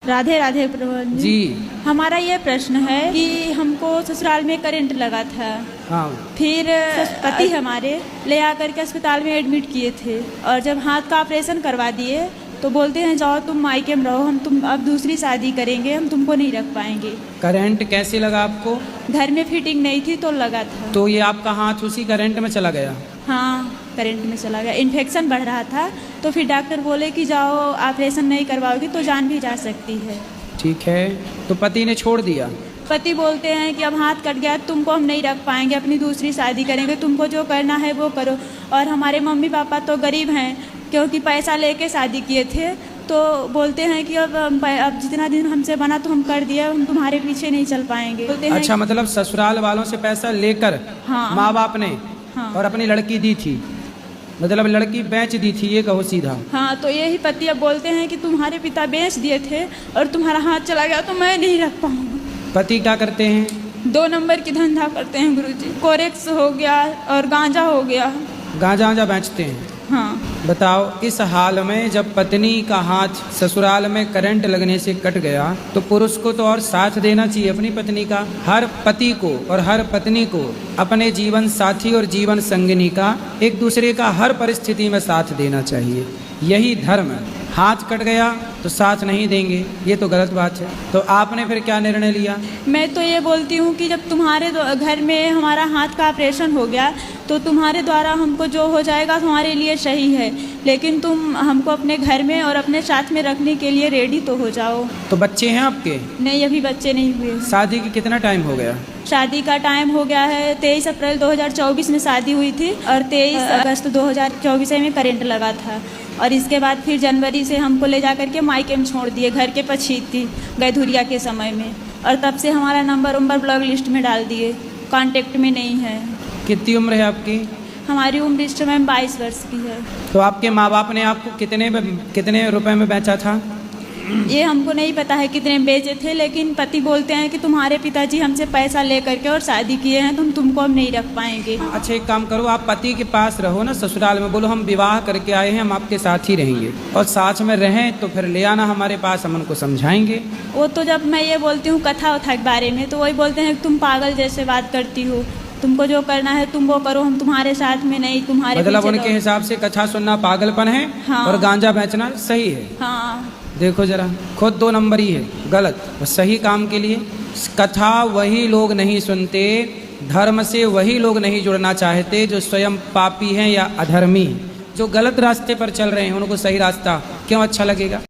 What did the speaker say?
राधे राधे प्रभु जी। हमारा ये प्रश्न है कि हमको ससुराल में करंट लगा था। हाँ। फिर पति हमारे ले आकर के अस्पताल में एडमिट किए थे और जब हाथ का ऑपरेशन करवा दिए तो बोलते हैं जाओ तुम मायके में रहो, हम तुम अब दूसरी शादी करेंगे, हम तुमको नहीं रख पाएंगे। करंट कैसे लगा आपको? घर में फिटिंग नहीं थी तो लगा था। तो ये आपका हाथ उसी करंट में चला गया? हाँ, करंट में चला गया। इन्फेक्शन बढ़ रहा था तो फिर डॉक्टर बोले कि जाओ ऑपरेशन नहीं करवाओगी तो जान भी जा सकती है। ठीक है, तो पति ने छोड़ दिया? पति बोलते हैं कि अब हाथ कट गया, तुमको हम नहीं रख पाएंगे, अपनी दूसरी शादी करेंगे, तुमको जो करना है वो करो। और हमारे मम्मी पापा तो गरीब हैं क्योंकि पैसा लेके शादी किए थे, तो बोलते हैं कि अब जितना दिन हमसे बना तो हम कर दिया, हम तुम्हारे पीछे नहीं चल पाएंगे। बोलते हैं अच्छा, मतलब ससुराल वालों से पैसा लेकर हाँ, माँ बाप ने हाँ, और अपनी लड़की दी थी, मतलब लड़की बेच दी थी, ये कहो सीधा। हाँ, तो यही पति अब बोलते हैं कि तुम्हारे पिता बेच दिए थे और तुम्हारा हाथ चला गया तो मैं नहीं रख पाऊंगा। पति क्या करते हैं? 2 नंबर की धंधा करते हैं गुरुजी। कोरेक्स हो गया और गांजा हो गया। गांजा बेचते हैं? हाँ। बताओ, इस हाल में जब पत्नी का हाथ ससुराल में करंट लगने से कट गया तो पुरुष को तो और साथ देना चाहिए अपनी पत्नी का। हर पति को और हर पत्नी को अपने जीवन साथी और जीवन संगिनी का एक दूसरे का हर परिस्थिति में साथ देना चाहिए, यही धर्म है। हाथ कट गया तो साथ नहीं देंगे, ये तो गलत बात है। तो आपने फिर क्या निर्णय लिया? मैं तो ये बोलती हूँ कि जब तुम्हारे घर में हमारा हाथ का ऑपरेशन हो गया तो तुम्हारे द्वारा हमको जो हो जाएगा तुम्हारे लिए सही है, लेकिन तुम हमको अपने घर में और अपने साथ में रखने के लिए रेडी तो हो जाओ। तो बच्चे हैं आपके? नहीं, अभी बच्चे नहीं हुए। शादी की कितना टाइम हो गया? शादी का टाइम हो गया है 23 अप्रैल 2024 में शादी हुई थी और 23 अगस्त 2024 में करंट लगा था। और इसके बाद फिर जनवरी से हमको ले जा करके मायके में छोड़ दिए, घर के पछीत थी गैधुरिया के समय में। और तब से हमारा नंबर ब्लॉक लिस्ट में डाल दिए, कांटेक्ट में नहीं है। कितनी उम्र है आपकी? हमारी उम्र इस समय 22 वर्ष की है। तो आपके माँ बाप ने आपको कितने रुपए में बेचा था? ये हमको नहीं पता है कितने बेचे थे, लेकिन पति बोलते हैं कि तुम्हारे पिताजी हमसे पैसा ले करके और शादी किए हैं, तुमको हम नहीं रख पाएंगे। अच्छा, एक काम करो, आप पति के पास रहो ना ससुराल में, बोलो हम विवाह करके आए हैं, हम आपके साथ ही रहेंगे और साथ में रहें तो फिर ले आना हमारे पास, हम उनको समझाएंगे। वो तो जब मैं ये बोलती हूँ कथा उथा के बारे में तो वही बोलते हैं कि तुम पागल जैसे बात करती हो, तुमको जो करना है तुम वो करो, हम तुम्हारे साथ में नहीं, तुम्हारे मतलब उनके हिसाब से कथा सुनना पागलपन है। हाँ। और गांजा बेचना सही है। हाँ। देखो जरा, खुद 2 नंबर ही है, गलत। और सही काम के लिए कथा वही लोग नहीं सुनते, धर्म से वही लोग नहीं जुड़ना चाहते जो स्वयं पापी हैं या अधर्मी हैं। जो गलत रास्ते पर चल रहे हैं उनको सही रास्ता क्यों अच्छा लगेगा?